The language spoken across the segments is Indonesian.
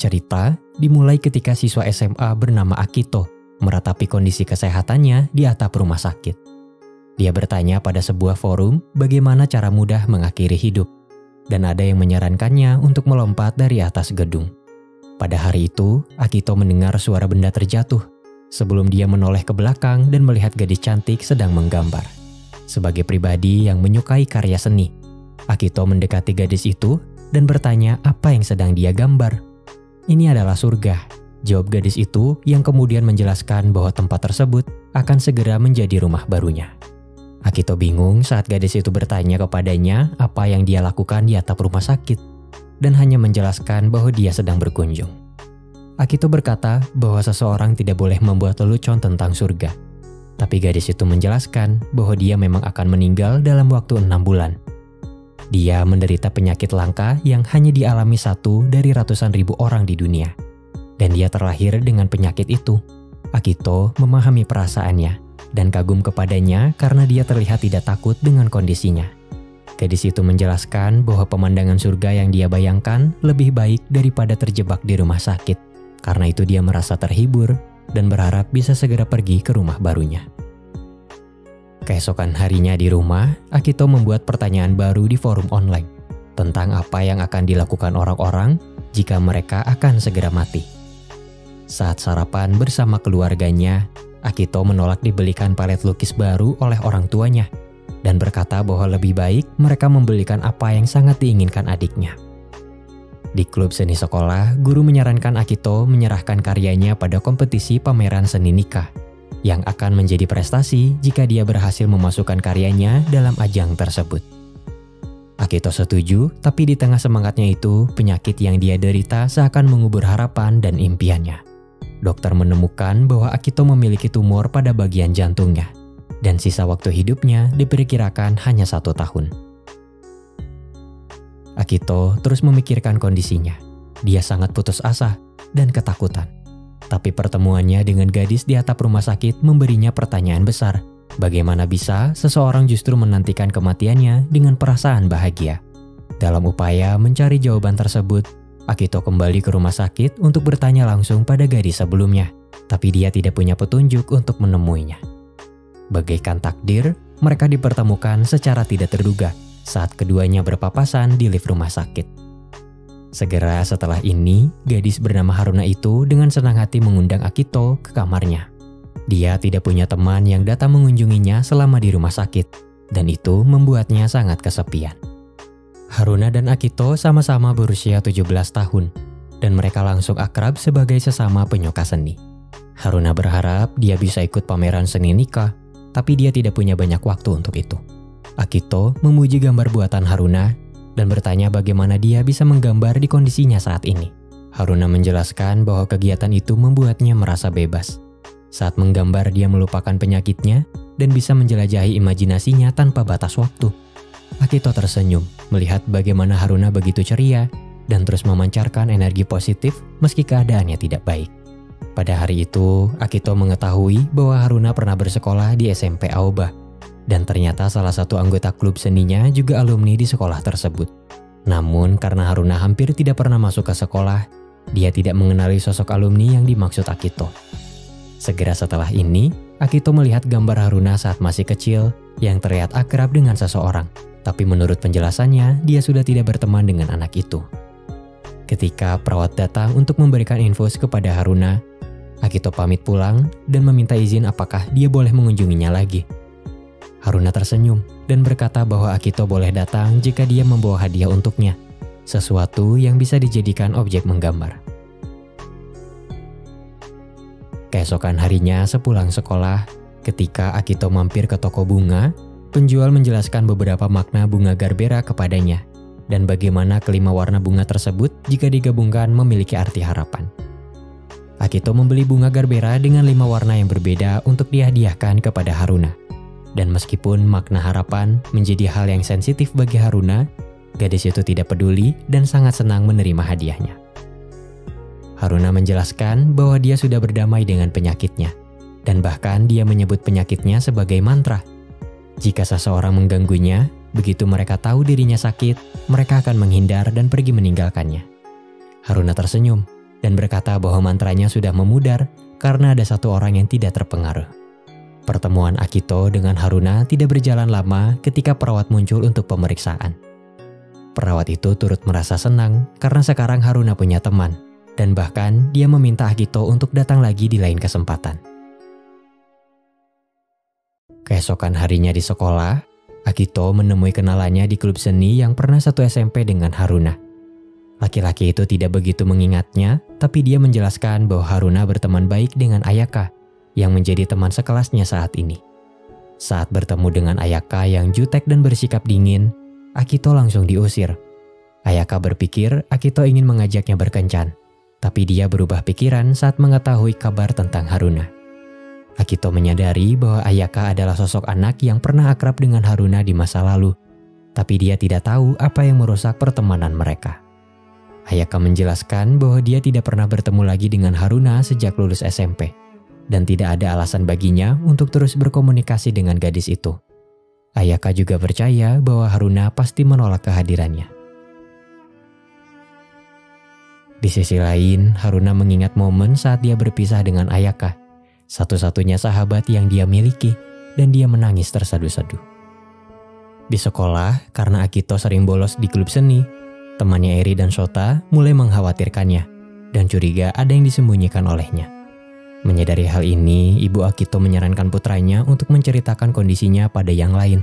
cerita dimulai ketika siswa SMA bernama Akito meratapi kondisi kesehatannya di atap rumah sakit. Dia bertanya pada sebuah forum bagaimana cara mudah mengakhiri hidup, dan ada yang menyarankannya untuk melompat dari atas gedung. Pada hari itu, Akito mendengar suara benda terjatuh sebelum dia menoleh ke belakang dan melihat gadis cantik sedang menggambar. Sebagai pribadi yang menyukai karya seni, Akito mendekati gadis itu dan bertanya apa yang sedang dia gambar. Ini adalah surga, jawab gadis itu yang kemudian menjelaskan bahwa tempat tersebut akan segera menjadi rumah barunya. Akito bingung saat gadis itu bertanya kepadanya apa yang dia lakukan di atap rumah sakit dan hanya menjelaskan bahwa dia sedang berkunjung. Akito berkata bahwa seseorang tidak boleh membuat lelucon tentang surga. Tapi gadis itu menjelaskan bahwa dia memang akan meninggal dalam waktu 6 bulan. Dia menderita penyakit langka yang hanya dialami 1 dari ratusan ribu orang di dunia. Dan dia terlahir dengan penyakit itu. Akito memahami perasaannya dan kagum kepadanya karena dia terlihat tidak takut dengan kondisinya. Gadis itu menjelaskan bahwa pemandangan surga yang dia bayangkan lebih baik daripada terjebak di rumah sakit. Karena itu dia merasa terhibur dan berharap bisa segera pergi ke rumah barunya. Keesokan harinya di rumah, Akito membuat pertanyaan baru di forum online tentang apa yang akan dilakukan orang-orang jika mereka akan segera mati. Saat sarapan bersama keluarganya, Akito menolak dibelikan palet lukis baru oleh orang tuanya dan berkata bahwa lebih baik mereka membelikan apa yang sangat diinginkan adiknya. Di klub seni sekolah, guru menyarankan Akito menyerahkan karyanya pada kompetisi pameran seni nikah yang akan menjadi prestasi jika dia berhasil memasukkan karyanya dalam ajang tersebut. Akito setuju, tapi di tengah semangatnya itu, penyakit yang dia derita seakan mengubur harapan dan impiannya. Dokter menemukan bahwa Akito memiliki tumor pada bagian jantungnya, dan sisa waktu hidupnya diperkirakan hanya 1 tahun. Akito terus memikirkan kondisinya. Dia sangat putus asa dan ketakutan. Tapi pertemuannya dengan gadis di atap rumah sakit memberinya pertanyaan besar. Bagaimana bisa seseorang justru menantikan kematiannya dengan perasaan bahagia? Dalam upaya mencari jawaban tersebut, Akito kembali ke rumah sakit untuk bertanya langsung pada gadis sebelumnya. Tapi dia tidak punya petunjuk untuk menemuinya. Bagaikan takdir, mereka dipertemukan secara tidak terduga saat keduanya berpapasan di lift rumah sakit. Segera setelah ini, gadis bernama Haruna itu dengan senang hati mengundang Akito ke kamarnya. Dia tidak punya teman yang datang mengunjunginya selama di rumah sakit, dan itu membuatnya sangat kesepian. Haruna dan Akito sama-sama berusia 17 tahun, dan mereka langsung akrab sebagai sesama penyuka seni. Haruna berharap dia bisa ikut pameran seni nikah, tapi dia tidak punya banyak waktu untuk itu. Akito memuji gambar buatan Haruna dan bertanya bagaimana dia bisa menggambar di kondisinya saat ini. Haruna menjelaskan bahwa kegiatan itu membuatnya merasa bebas. Saat menggambar dia melupakan penyakitnya dan bisa menjelajahi imajinasinya tanpa batas waktu. Akito tersenyum melihat bagaimana Haruna begitu ceria dan terus memancarkan energi positif meski keadaannya tidak baik. Pada hari itu, Akito mengetahui bahwa Haruna pernah bersekolah di SMP Aoba. Dan ternyata salah satu anggota klub seninya juga alumni di sekolah tersebut. Namun karena Haruna hampir tidak pernah masuk ke sekolah, dia tidak mengenali sosok alumni yang dimaksud Akito. Segera setelah ini, Akito melihat gambar Haruna saat masih kecil yang terlihat akrab dengan seseorang. Tapi menurut penjelasannya, dia sudah tidak berteman dengan anak itu. Ketika perawat datang untuk memberikan infus kepada Haruna, Akito pamit pulang dan meminta izin apakah dia boleh mengunjunginya lagi. Haruna tersenyum dan berkata bahwa Akito boleh datang jika dia membawa hadiah untuknya, sesuatu yang bisa dijadikan objek menggambar. Keesokan harinya sepulang sekolah, ketika Akito mampir ke toko bunga, penjual menjelaskan beberapa makna bunga Garbera kepadanya dan bagaimana kelima warna bunga tersebut jika digabungkan memiliki arti harapan. Akito membeli bunga Garbera dengan 5 warna yang berbeda untuk dihadiahkan kepada Haruna. Dan meskipun makna harapan menjadi hal yang sensitif bagi Haruna, gadis itu tidak peduli dan sangat senang menerima hadiahnya. Haruna menjelaskan bahwa dia sudah berdamai dengan penyakitnya, dan bahkan dia menyebut penyakitnya sebagai mantra. Jika seseorang mengganggunya, begitu mereka tahu dirinya sakit, mereka akan menghindar dan pergi meninggalkannya. Haruna tersenyum dan berkata bahwa mantranya sudah memudar karena ada satu orang yang tidak terpengaruh. Pertemuan Akito dengan Haruna tidak berjalan lama ketika perawat muncul untuk pemeriksaan. Perawat itu turut merasa senang karena sekarang Haruna punya teman, dan bahkan dia meminta Akito untuk datang lagi di lain kesempatan. Keesokan harinya di sekolah, Akito menemui kenalannya di klub seni yang pernah satu SMP dengan Haruna. Laki-laki itu tidak begitu mengingatnya, tapi dia menjelaskan bahwa Haruna berteman baik dengan Ayaka, yang menjadi teman sekelasnya saat ini. Saat bertemu dengan Ayaka yang jutek dan bersikap dingin, Akito langsung diusir. Ayaka berpikir Akito ingin mengajaknya berkencan, tapi dia berubah pikiran saat mengetahui kabar tentang Haruna. Akito menyadari bahwa Ayaka adalah sosok anak yang pernah akrab dengan Haruna di masa lalu, tapi dia tidak tahu apa yang merusak pertemanan mereka. Ayaka menjelaskan bahwa dia tidak pernah bertemu lagi dengan Haruna sejak lulus SMP, dan tidak ada alasan baginya untuk terus berkomunikasi dengan gadis itu. Ayaka juga percaya bahwa Haruna pasti menolak kehadirannya. Di sisi lain, Haruna mengingat momen saat dia berpisah dengan Ayaka, satu-satunya sahabat yang dia miliki, dan dia menangis tersadu-sadu. Di sekolah, karena Akito sering bolos di klub seni, temannya Eri dan Shota mulai mengkhawatirkannya dan curiga ada yang disembunyikan olehnya. Menyadari hal ini, ibu Akito menyarankan putranya untuk menceritakan kondisinya pada yang lain.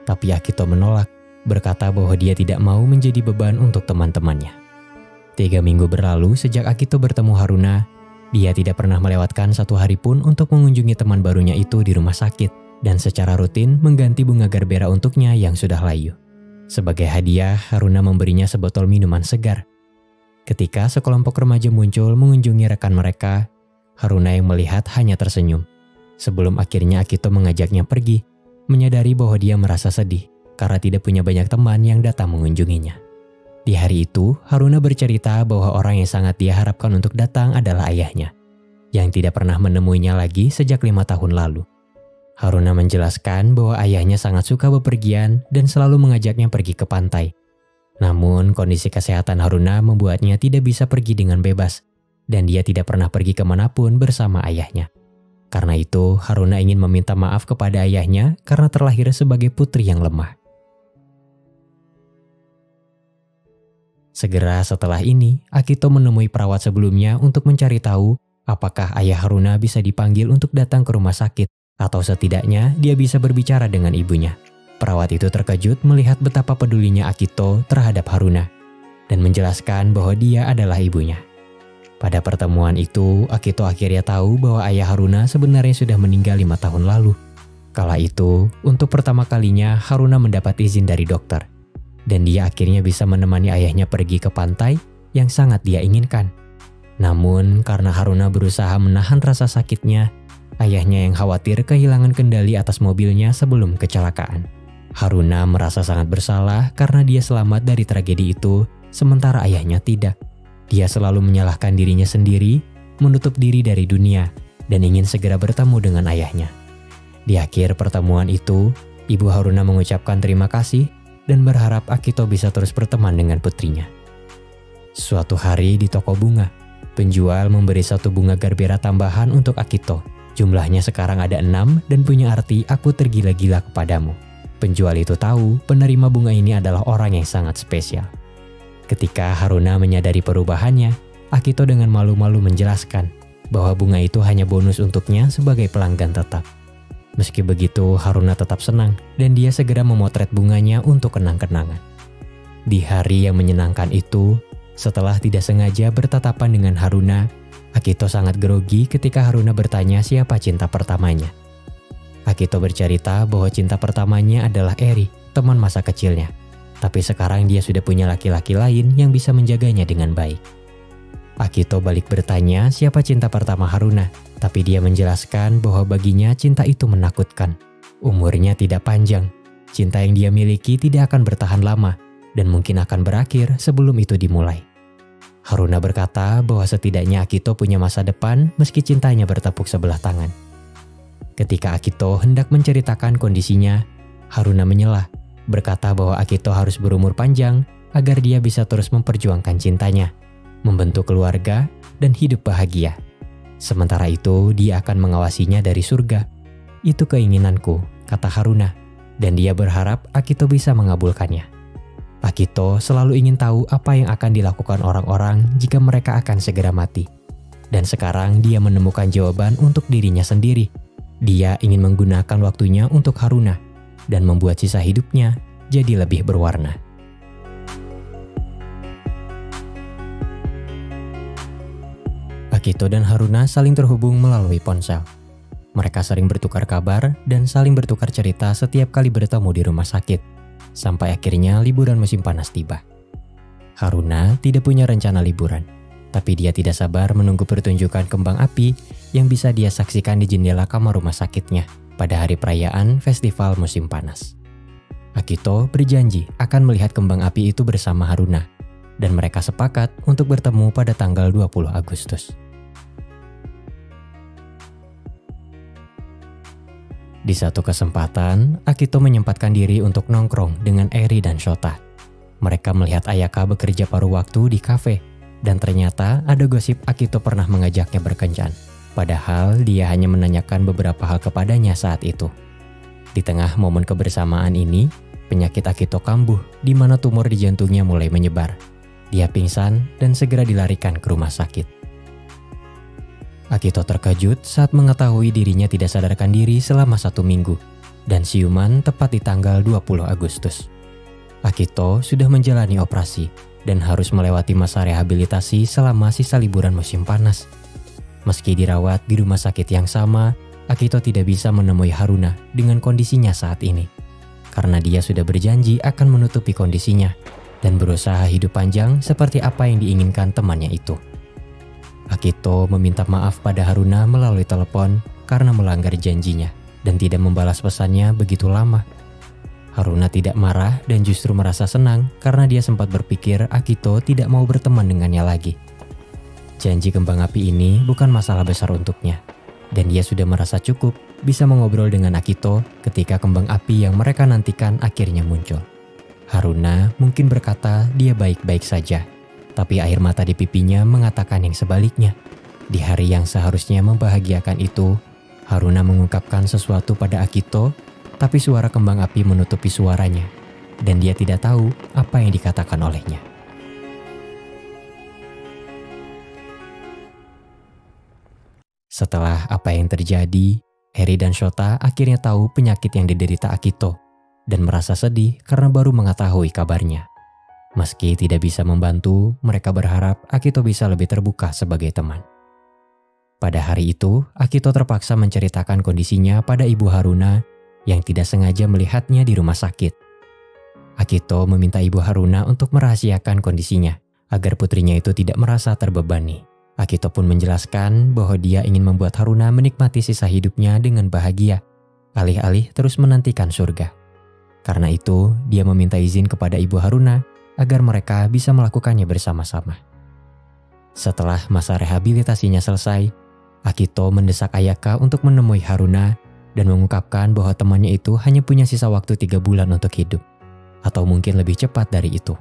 Tapi Akito menolak, berkata bahwa dia tidak mau menjadi beban untuk teman-temannya. 3 minggu berlalu sejak Akito bertemu Haruna, dia tidak pernah melewatkan satu hari pun untuk mengunjungi teman barunya itu di rumah sakit dan secara rutin mengganti bunga gerbera untuknya yang sudah layu. Sebagai hadiah, Haruna memberinya sebotol minuman segar. Ketika sekelompok remaja muncul mengunjungi rekan mereka, Haruna yang melihat hanya tersenyum. Sebelum akhirnya Akito mengajaknya pergi, menyadari bahwa dia merasa sedih karena tidak punya banyak teman yang datang mengunjunginya. Di hari itu, Haruna bercerita bahwa orang yang sangat dia harapkan untuk datang adalah ayahnya, yang tidak pernah menemuinya lagi sejak 5 tahun lalu. Haruna menjelaskan bahwa ayahnya sangat suka bepergian dan selalu mengajaknya pergi ke pantai. Namun, kondisi kesehatan Haruna membuatnya tidak bisa pergi dengan bebas, dan dia tidak pernah pergi kemanapun bersama ayahnya. Karena itu, Haruna ingin meminta maaf kepada ayahnya karena terlahir sebagai putri yang lemah. Segera setelah ini, Akito menemui perawat sebelumnya untuk mencari tahu apakah ayah Haruna bisa dipanggil untuk datang ke rumah sakit, atau setidaknya dia bisa berbicara dengan ibunya. Perawat itu terkejut melihat betapa pedulinya Akito terhadap Haruna, dan menjelaskan bahwa dia adalah ibunya. Pada pertemuan itu, Akito akhirnya tahu bahwa ayah Haruna sebenarnya sudah meninggal 5 tahun lalu. Kala itu, untuk pertama kalinya Haruna mendapat izin dari dokter, dan dia akhirnya bisa menemani ayahnya pergi ke pantai yang sangat dia inginkan. Namun, karena Haruna berusaha menahan rasa sakitnya, ayahnya yang khawatir kehilangan kendali atas mobilnya sebelum kecelakaan. Haruna merasa sangat bersalah karena dia selamat dari tragedi itu, sementara ayahnya tidak. Dia selalu menyalahkan dirinya sendiri, menutup diri dari dunia, dan ingin segera bertemu dengan ayahnya. Di akhir pertemuan itu, ibu Haruna mengucapkan terima kasih dan berharap Akito bisa terus berteman dengan putrinya. Suatu hari di toko bunga, penjual memberi satu bunga gerbera tambahan untuk Akito. Jumlahnya sekarang ada 6 dan punya arti aku tergila-gila kepadamu. Penjual itu tahu penerima bunga ini adalah orang yang sangat spesial. Ketika Haruna menyadari perubahannya, Akito dengan malu-malu menjelaskan bahwa bunga itu hanya bonus untuknya sebagai pelanggan tetap. Meski begitu, Haruna tetap senang dan dia segera memotret bunganya untuk kenang-kenangan. Di hari yang menyenangkan itu, setelah tidak sengaja bertatapan dengan Haruna, Akito sangat grogi ketika Haruna bertanya siapa cinta pertamanya. Akito bercerita bahwa cinta pertamanya adalah Eri, teman masa kecilnya. Tapi sekarang dia sudah punya laki-laki lain yang bisa menjaganya dengan baik. Akito balik bertanya siapa cinta pertama Haruna, tapi dia menjelaskan bahwa baginya cinta itu menakutkan. Umurnya tidak panjang, cinta yang dia miliki tidak akan bertahan lama, dan mungkin akan berakhir sebelum itu dimulai. Haruna berkata bahwa setidaknya Akito punya masa depan meski cintanya bertepuk sebelah tangan. Ketika Akito hendak menceritakan kondisinya, Haruna menyelah, berkata bahwa Akito harus berumur panjang agar dia bisa terus memperjuangkan cintanya, membentuk keluarga, dan hidup bahagia. Sementara itu dia akan mengawasinya dari surga. Itu keinginanku, kata Haruna, dan dia berharap Akito bisa mengabulkannya. Akito selalu ingin tahu apa yang akan dilakukan orang-orang jika mereka akan segera mati. Dan sekarang dia menemukan jawaban untuk dirinya sendiri. Dia ingin menggunakan waktunya untuk Haruna dan membuat sisa hidupnya jadi lebih berwarna. Akito dan Haruna saling terhubung melalui ponsel. Mereka sering bertukar kabar dan saling bertukar cerita setiap kali bertemu di rumah sakit, sampai akhirnya liburan musim panas tiba. Haruna tidak punya rencana liburan, tapi dia tidak sabar menunggu pertunjukan kembang api yang bisa dia saksikan di jendela kamar rumah sakitnya pada hari perayaan festival musim panas. Akito berjanji akan melihat kembang api itu bersama Haruna, dan mereka sepakat untuk bertemu pada tanggal 20 Agustus. Di satu kesempatan, Akito menyempatkan diri untuk nongkrong dengan Eri dan Shota. Mereka melihat Ayaka bekerja paruh waktu di kafe, dan ternyata ada gosip Akito pernah mengajaknya berkencan. Padahal dia hanya menanyakan beberapa hal kepadanya saat itu. Di tengah momen kebersamaan ini, penyakit Akito kambuh di mana tumor di jantungnya mulai menyebar. Dia pingsan dan segera dilarikan ke rumah sakit. Akito terkejut saat mengetahui dirinya tidak sadarkan diri selama 1 minggu dan siuman tepat di tanggal 20 Agustus. Akito sudah menjalani operasi dan harus melewati masa rehabilitasi selama sisa liburan musim panas. Meski dirawat di rumah sakit yang sama, Akito tidak bisa menemui Haruna dengan kondisinya saat ini. Karena dia sudah berjanji akan menutupi kondisinya dan berusaha hidup panjang seperti apa yang diinginkan temannya itu. Akito meminta maaf pada Haruna melalui telepon karena melanggar janjinya dan tidak membalas pesannya begitu lama. Haruna tidak marah dan justru merasa senang karena dia sempat berpikir Akito tidak mau berteman dengannya lagi. Janji kembang api ini bukan masalah besar untuknya, dan dia sudah merasa cukup bisa mengobrol dengan Akito ketika kembang api yang mereka nantikan akhirnya muncul. Haruna mungkin berkata dia baik-baik saja, tapi air mata di pipinya mengatakan yang sebaliknya. Di hari yang seharusnya membahagiakan itu, Haruna mengungkapkan sesuatu pada Akito, tapi suara kembang api menutupi suaranya, dan dia tidak tahu apa yang dikatakan olehnya. Setelah apa yang terjadi, Eri dan Shota akhirnya tahu penyakit yang diderita Akito, dan merasa sedih karena baru mengetahui kabarnya. Meski tidak bisa membantu, mereka berharap Akito bisa lebih terbuka sebagai teman. Pada hari itu, Akito terpaksa menceritakan kondisinya pada ibu Haruna yang tidak sengaja melihatnya di rumah sakit. Akito meminta ibu Haruna untuk merahasiakan kondisinya agar putrinya itu tidak merasa terbebani. Akito pun menjelaskan bahwa dia ingin membuat Haruna menikmati sisa hidupnya dengan bahagia, alih-alih terus menantikan surga. Karena itu, dia meminta izin kepada ibu Haruna agar mereka bisa melakukannya bersama-sama. Setelah masa rehabilitasinya selesai, Akito mendesak Ayaka untuk menemui Haruna dan mengungkapkan bahwa temannya itu hanya punya sisa waktu 3 bulan untuk hidup, atau mungkin lebih cepat dari itu.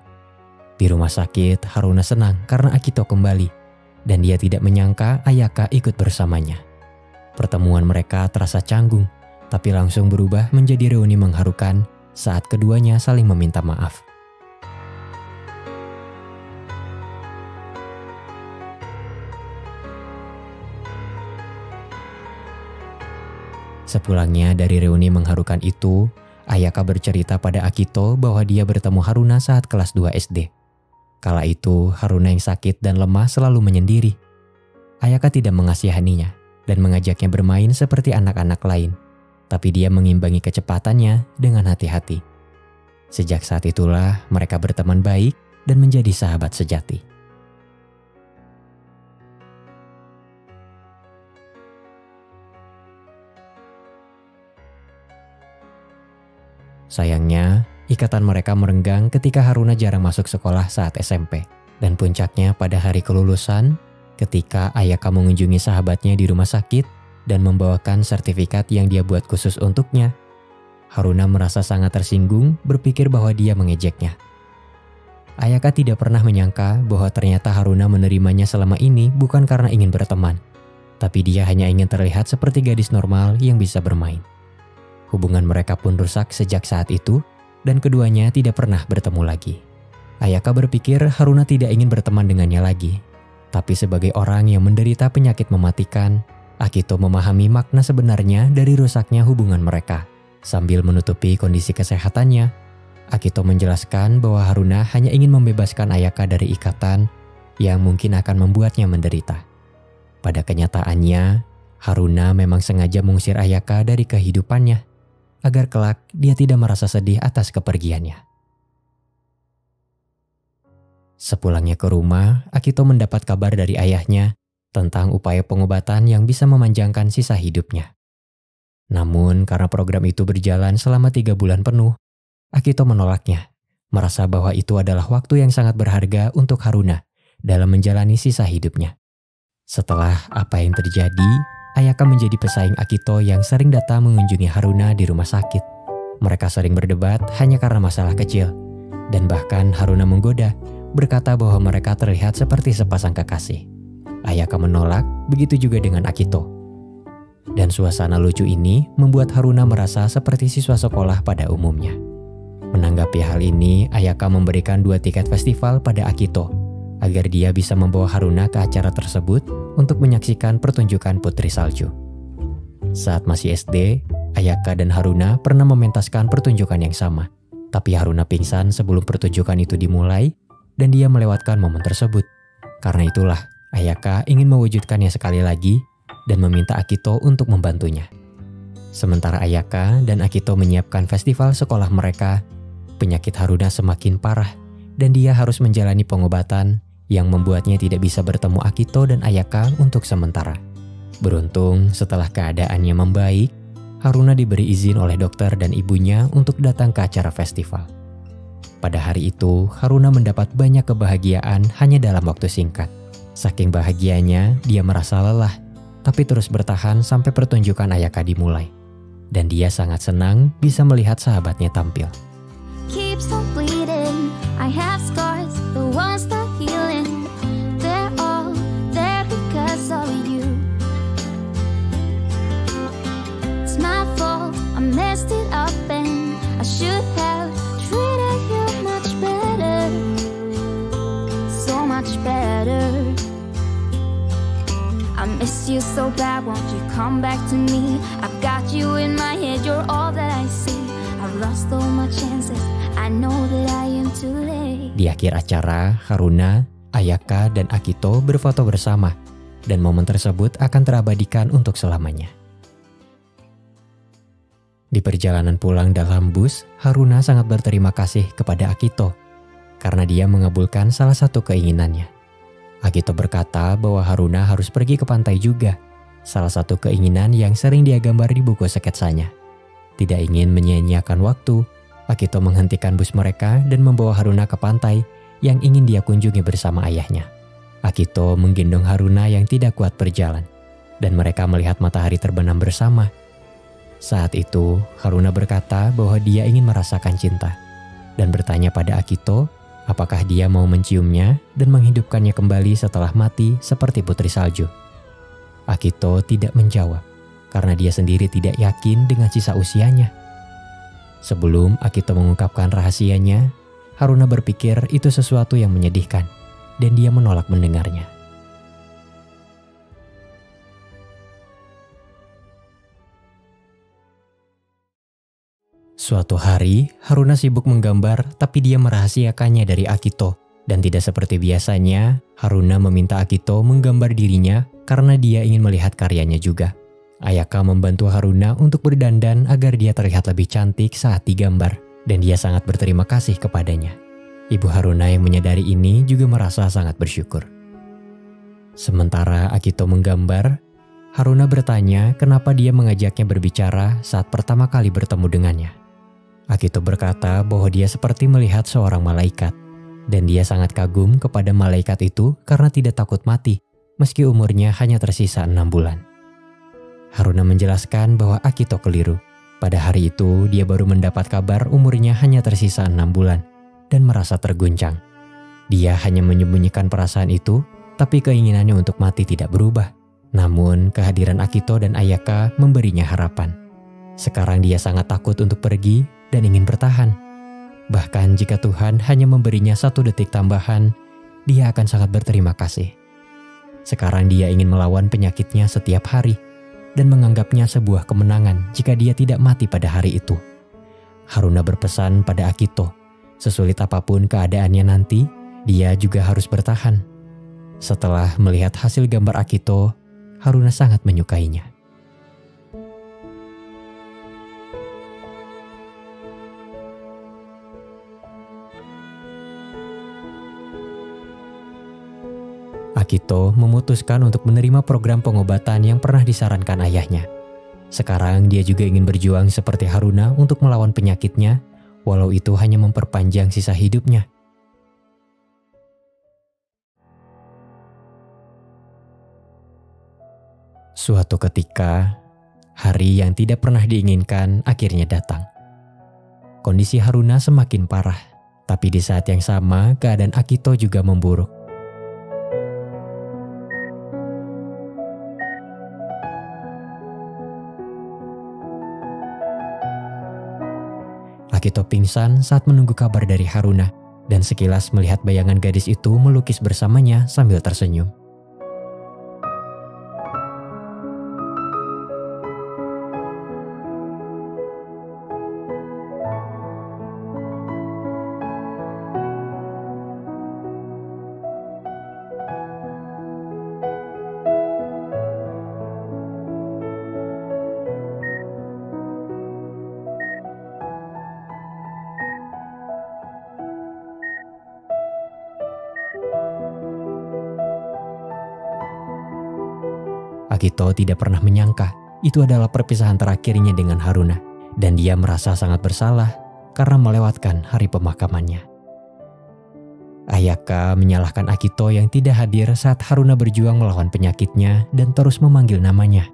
Di rumah sakit, Haruna senang karena Akito kembali, dan dia tidak menyangka Ayaka ikut bersamanya. Pertemuan mereka terasa canggung, tapi langsung berubah menjadi reuni mengharukan saat keduanya saling meminta maaf. Sepulangnya dari reuni mengharukan itu, Ayaka bercerita pada Akito bahwa dia bertemu Haruna saat kelas 2 SD. Kala itu, Haruna yang sakit dan lemah selalu menyendiri. Ayaka tidak mengasihaninya dan mengajaknya bermain seperti anak-anak lain, tapi dia mengimbangi kecepatannya dengan hati-hati. Sejak saat itulah mereka berteman baik dan menjadi sahabat sejati. Sayangnya, ikatan mereka merenggang ketika Haruna jarang masuk sekolah saat SMP. Dan puncaknya pada hari kelulusan, ketika Ayaka mengunjungi sahabatnya di rumah sakit dan membawakan sertifikat yang dia buat khusus untuknya. Haruna merasa sangat tersinggung, berpikir bahwa dia mengejeknya. Ayaka tidak pernah menyangka bahwa ternyata Haruna menerimanya selama ini bukan karena ingin berteman, tapi dia hanya ingin terlihat seperti gadis normal yang bisa bermain. Hubungan mereka pun rusak sejak saat itu, dan keduanya tidak pernah bertemu lagi. Ayaka berpikir Haruna tidak ingin berteman dengannya lagi, tapi sebagai orang yang menderita penyakit mematikan, Akito memahami makna sebenarnya dari rusaknya hubungan mereka. Sambil menutupi kondisi kesehatannya, Akito menjelaskan bahwa Haruna hanya ingin membebaskan Ayaka dari ikatan yang mungkin akan membuatnya menderita. Pada kenyataannya, Haruna memang sengaja mengusir Ayaka dari kehidupannya, agar kelak dia tidak merasa sedih atas kepergiannya. Sepulangnya ke rumah, Akito mendapat kabar dari ayahnya tentang upaya pengobatan yang bisa memanjangkan sisa hidupnya. Namun karena program itu berjalan selama 3 bulan penuh, Akito menolaknya, merasa bahwa itu adalah waktu yang sangat berharga untuk Haruna dalam menjalani sisa hidupnya. Setelah apa yang terjadi, Ayaka menjadi pesaing Akito yang sering datang mengunjungi Haruna di rumah sakit. Mereka sering berdebat hanya karena masalah kecil, dan bahkan Haruna menggoda, berkata bahwa mereka terlihat seperti sepasang kekasih. Ayaka menolak, begitu juga dengan Akito. Dan suasana lucu ini membuat Haruna merasa seperti siswa sekolah pada umumnya. Menanggapi hal ini, Ayaka memberikan 2 tiket festival pada Akito agar dia bisa membawa Haruna ke acara tersebut untuk menyaksikan pertunjukan Putri Salju. Saat masih SD, Ayaka dan Haruna pernah mementaskan pertunjukan yang sama. Tapi Haruna pingsan sebelum pertunjukan itu dimulai dan dia melewatkan momen tersebut. Karena itulah, Ayaka ingin mewujudkannya sekali lagi dan meminta Akito untuk membantunya. Sementara Ayaka dan Akito menyiapkan festival sekolah mereka, penyakit Haruna semakin parah dan dia harus menjalani pengobatan yang membuatnya tidak bisa bertemu Akito dan Ayaka untuk sementara. Beruntung setelah keadaannya membaik, Haruna diberi izin oleh dokter dan ibunya untuk datang ke acara festival. Pada hari itu, Haruna mendapat banyak kebahagiaan hanya dalam waktu singkat. Saking bahagianya, dia merasa lelah, tapi terus bertahan sampai pertunjukan Ayaka dimulai. Dan dia sangat senang bisa melihat sahabatnya tampil. Keeps on bleeding. I have scars, the ones that healing. They're all there because of you. It's my fault, I messed it up and I should have treated you much better. So much better. I miss you so bad, won't you come back to me? I've got you in my head, you're all that I see. I've lost all my chances, I know that I am too late. Di akhir acara, Haruna, Ayaka, dan Akito berfoto bersama, dan momen tersebut akan terabadikan untuk selamanya. Di perjalanan pulang dalam bus, Haruna sangat berterima kasih kepada Akito, karena dia mengabulkan salah satu keinginannya. Akito berkata bahwa Haruna harus pergi ke pantai juga, salah satu keinginan yang sering dia gambar di buku sketsanya. Tidak ingin menyia-nyiakan waktu, Akito menghentikan bus mereka dan membawa Haruna ke pantai yang ingin dia kunjungi bersama ayahnya. Akito menggendong Haruna yang tidak kuat berjalan, dan mereka melihat matahari terbenam bersama. Saat itu, Haruna berkata bahwa dia ingin merasakan cinta, dan bertanya pada Akito apakah dia mau menciumnya dan menghidupkannya kembali setelah mati seperti Putri Salju. Akito tidak menjawab, karena dia sendiri tidak yakin dengan sisa usianya. Sebelum Akito mengungkapkan rahasianya, Haruna berpikir itu sesuatu yang menyedihkan, dan dia menolak mendengarnya. Suatu hari, Haruna sibuk menggambar, tapi dia merahasiakannya dari Akito. Dan tidak seperti biasanya, Haruna meminta Akito menggambar dirinya karena dia ingin melihat karyanya juga. Ayaka membantu Haruna untuk berdandan agar dia terlihat lebih cantik saat digambar, dan dia sangat berterima kasih kepadanya. Ibu Haruna yang menyadari ini juga merasa sangat bersyukur. Sementara Akito menggambar, Haruna bertanya kenapa dia mengajaknya berbicara saat pertama kali bertemu dengannya. Akito berkata bahwa dia seperti melihat seorang malaikat, dan dia sangat kagum kepada malaikat itu karena tidak takut mati, meski umurnya hanya tersisa 6 bulan. Haruna menjelaskan bahwa Akito keliru. Pada hari itu, dia baru mendapat kabar umurnya hanya tersisa 6 bulan, dan merasa terguncang. Dia hanya menyembunyikan perasaan itu, tapi keinginannya untuk mati tidak berubah. Namun kehadiran Akito dan Ayaka memberinya harapan. Sekarang dia sangat takut untuk pergi dan ingin bertahan. Bahkan jika Tuhan hanya memberinya 1 detik tambahan, dia akan sangat berterima kasih. Sekarang dia ingin melawan penyakitnya setiap hari dan menganggapnya sebuah kemenangan jika dia tidak mati pada hari itu. Haruna berpesan pada Akito, sesulit apapun keadaannya nanti, dia juga harus bertahan. Setelah melihat hasil gambar Akito, Haruna sangat menyukainya. Akito memutuskan untuk menerima program pengobatan yang pernah disarankan ayahnya. Sekarang dia juga ingin berjuang seperti Haruna untuk melawan penyakitnya, walau itu hanya memperpanjang sisa hidupnya. Suatu ketika, hari yang tidak pernah diinginkan akhirnya datang. Kondisi Haruna semakin parah, tapi di saat yang sama keadaan Akito juga memburuk. Akito pingsan saat menunggu kabar dari Haruna dan sekilas melihat bayangan gadis itu melukis bersamanya sambil tersenyum. Akito tidak pernah menyangka itu adalah perpisahan terakhirnya dengan Haruna, dan dia merasa sangat bersalah karena melewatkan hari pemakamannya. Ayaka menyalahkan Akito yang tidak hadir saat Haruna berjuang melawan penyakitnya dan terus memanggil namanya.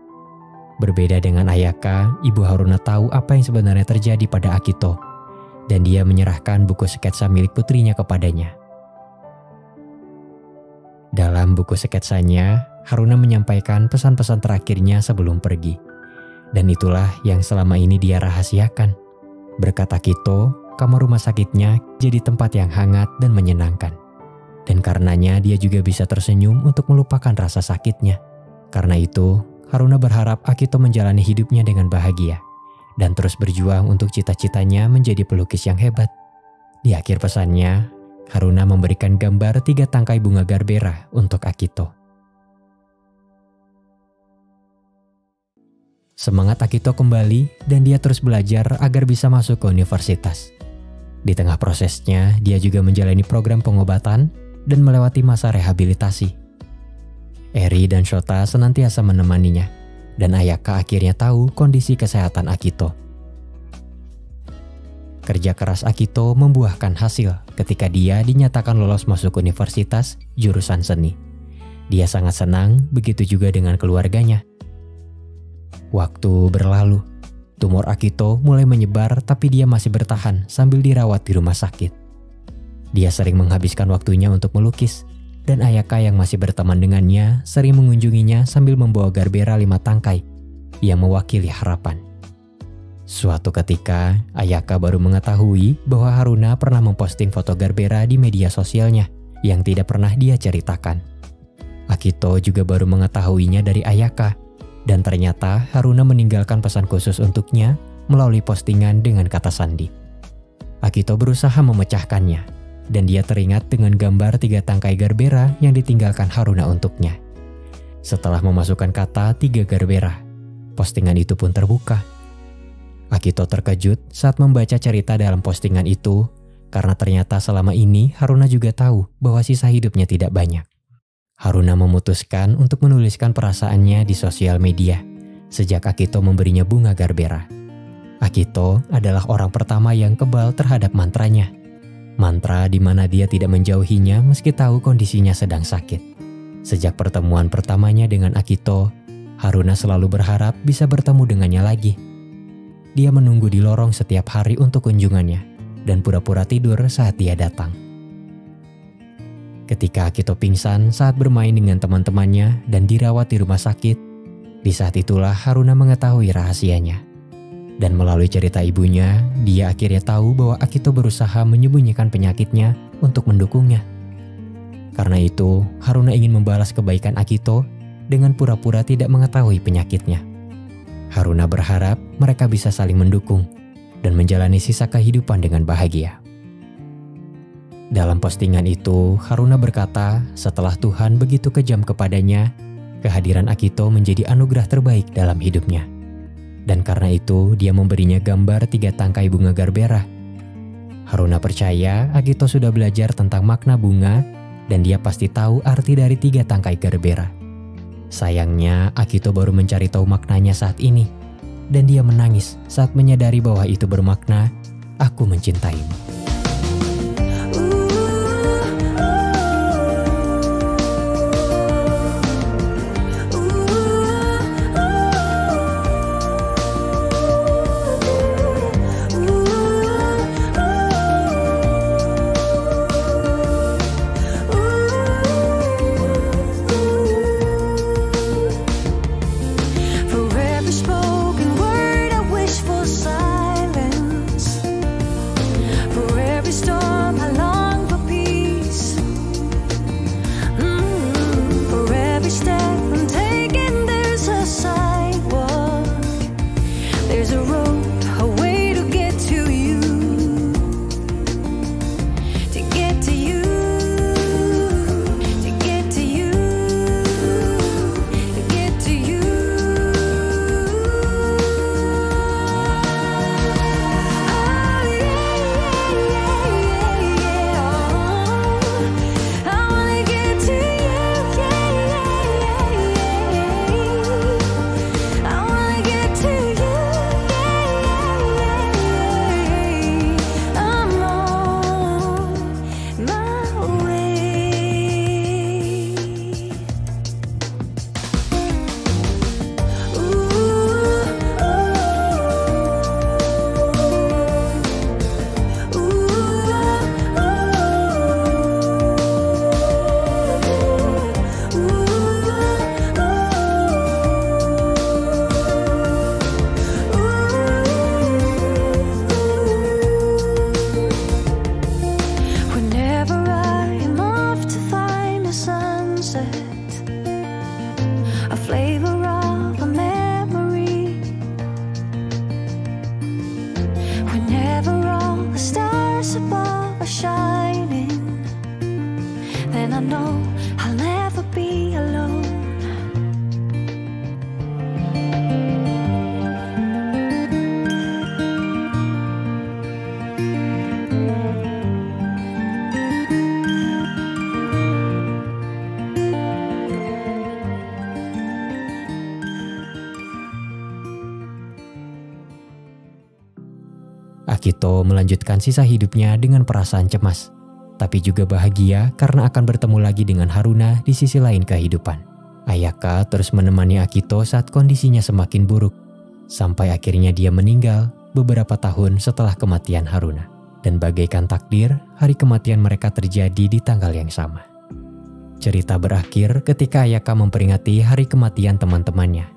Berbeda dengan Ayaka, ibu Haruna tahu apa yang sebenarnya terjadi pada Akito, dan dia menyerahkan buku sketsa milik putrinya kepadanya. Dalam buku sketsanya, Haruna menyampaikan pesan-pesan terakhirnya sebelum pergi. Dan itulah yang selama ini dia rahasiakan. Berkat Akito, kamar rumah sakitnya jadi tempat yang hangat dan menyenangkan. Dan karenanya dia juga bisa tersenyum untuk melupakan rasa sakitnya. Karena itu, Haruna berharap Akito menjalani hidupnya dengan bahagia dan terus berjuang untuk cita-citanya menjadi pelukis yang hebat. Di akhir pesannya, Haruna memberikan gambar 3 tangkai bunga Garbera untuk Akito. Semangat Akito kembali dan dia terus belajar agar bisa masuk ke universitas. Di tengah prosesnya, dia juga menjalani program pengobatan dan melewati masa rehabilitasi. Eri dan Shota senantiasa menemaninya, dan Ayaka akhirnya tahu kondisi kesehatan Akito. Kerja keras Akito membuahkan hasil ketika dia dinyatakan lolos masuk universitas jurusan seni. Dia sangat senang, begitu juga dengan keluarganya. Waktu berlalu, tumor Akito mulai menyebar tapi dia masih bertahan sambil dirawat di rumah sakit. Dia sering menghabiskan waktunya untuk melukis, dan Ayaka yang masih berteman dengannya sering mengunjunginya sambil membawa Garbera 5 tangkai yang mewakili harapan. Suatu ketika, Ayaka baru mengetahui bahwa Haruna pernah memposting foto Garbera di media sosialnya yang tidak pernah dia ceritakan. Akito juga baru mengetahuinya dari Ayaka, dan ternyata Haruna meninggalkan pesan khusus untuknya melalui postingan dengan kata sandi. Akito berusaha memecahkannya, dan dia teringat dengan gambar 3 tangkai Garbera yang ditinggalkan Haruna untuknya. Setelah memasukkan kata 3 Garbera, postingan itu pun terbuka. Akito terkejut saat membaca cerita dalam postingan itu, karena ternyata selama ini Haruna juga tahu bahwa sisa hidupnya tidak banyak. Haruna memutuskan untuk menuliskan perasaannya di sosial media sejak Akito memberinya bunga Garbera. Akito adalah orang pertama yang kebal terhadap mantranya. Mantra di mana dia tidak menjauhinya meski tahu kondisinya sedang sakit. Sejak pertemuan pertamanya dengan Akito, Haruna selalu berharap bisa bertemu dengannya lagi. Dia menunggu di lorong setiap hari untuk kunjungannya dan pura-pura tidur saat dia datang. Ketika Akito pingsan saat bermain dengan teman-temannya dan dirawat di rumah sakit, di saat itulah Haruna mengetahui rahasianya. Dan melalui cerita ibunya, dia akhirnya tahu bahwa Akito berusaha menyembunyikan penyakitnya untuk mendukungnya. Karena itu, Haruna ingin membalas kebaikan Akito dengan pura-pura tidak mengetahui penyakitnya. Haruna berharap mereka bisa saling mendukung dan menjalani sisa kehidupan dengan bahagia. Dalam postingan itu, Haruna berkata setelah Tuhan begitu kejam kepadanya, kehadiran Akito menjadi anugerah terbaik dalam hidupnya. Dan karena itu, dia memberinya gambar 3 tangkai bunga gerbera. Haruna percaya Akito sudah belajar tentang makna bunga dan dia pasti tahu arti dari 3 tangkai gerbera. Sayangnya, Akito baru mencari tahu maknanya saat ini. Dan dia menangis saat menyadari bahwa itu bermakna, "Aku mencintaimu." Akito melanjutkan sisa hidupnya dengan perasaan cemas, tapi juga bahagia karena akan bertemu lagi dengan Haruna di sisi lain kehidupan. Ayaka terus menemani Akito saat kondisinya semakin buruk, sampai akhirnya dia meninggal beberapa tahun setelah kematian Haruna. Dan bagaikan takdir, hari kematian mereka terjadi di tanggal yang sama. Cerita berakhir ketika Ayaka memperingati hari kematian teman-temannya.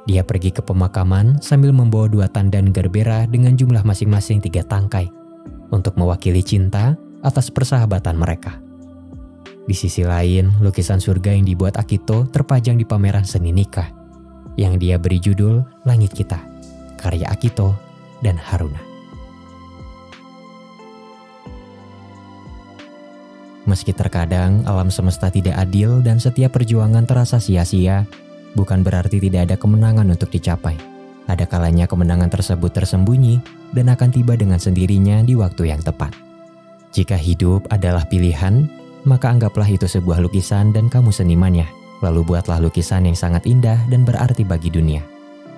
Dia pergi ke pemakaman sambil membawa 2 tandan gerbera dengan jumlah masing-masing 3 tangkai untuk mewakili cinta atas persahabatan mereka. Di sisi lain, lukisan surga yang dibuat Akito terpajang di pameran seni nikah yang dia beri judul Langit Kita, karya Akito dan Haruna. Meski terkadang alam semesta tidak adil dan setiap perjuangan terasa sia-sia, bukan berarti tidak ada kemenangan untuk dicapai. Ada kalanya kemenangan tersebut tersembunyi dan akan tiba dengan sendirinya di waktu yang tepat. Jika hidup adalah pilihan, maka anggaplah itu sebuah lukisan dan kamu senimannya. Lalu buatlah lukisan yang sangat indah dan berarti bagi dunia.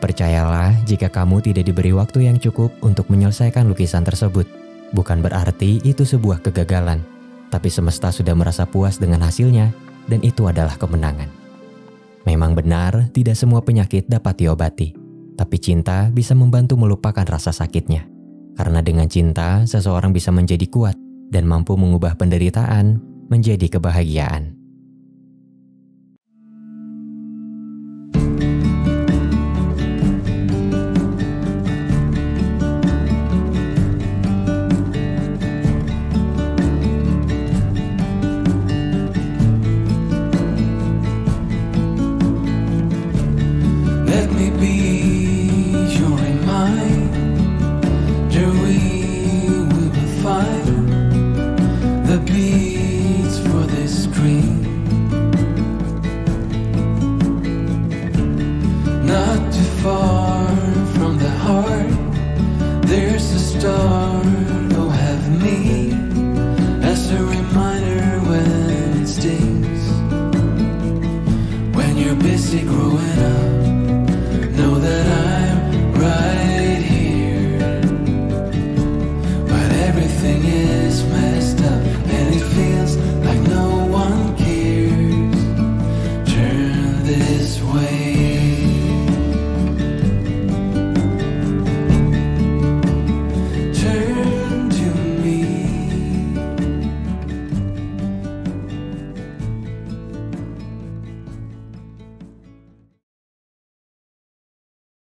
Percayalah, jika kamu tidak diberi waktu yang cukup untuk menyelesaikan lukisan tersebut, bukan berarti itu sebuah kegagalan. Tapi semesta sudah merasa puas dengan hasilnya dan itu adalah kemenangan. Memang benar, tidak semua penyakit dapat diobati, tapi cinta bisa membantu melupakan rasa sakitnya. Karena dengan cinta, seseorang bisa menjadi kuat dan mampu mengubah penderitaan menjadi kebahagiaan.